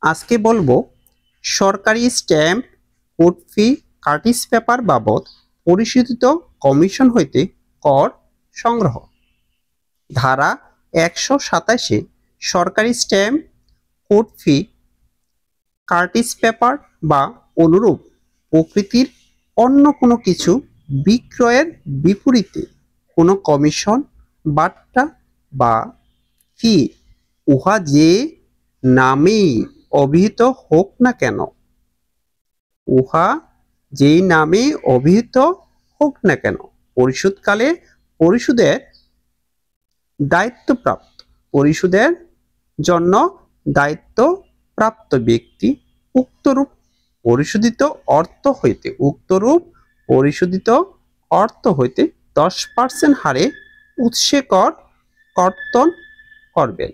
আজকে বলবো সরকারি স্ট্যাম্প, কোর্ট ফি, কার্টিজ পেপার বাবদ পরিশোধিত কমিশন হইতে কর সংগ্রহ। ধারা 127-এ সরকারি স্ট্যাম্প, কোর্ট ফি, কার্টিজ পেপার বা অনুরূপ প্রকৃতির অন্য কোনো কিছু বিক্রয়ের বিপরীতে কোনো কমিশন, বাট্টা বা ফি উহা যে নামেই অভিহিত হোক না কেন, উহা যেই নামে অভিহিত হোক না কেন, পরিশোধকালে পরিশোধের দায়িত্বপ্রাপ্ত পরিশোধের জন্য দায়িত্বপ্রাপ্ত ব্যক্তি উক্তরূপ পরিশোধিত অর্থ হইতে 10% হারে উৎসে কর কর্তন করবেন।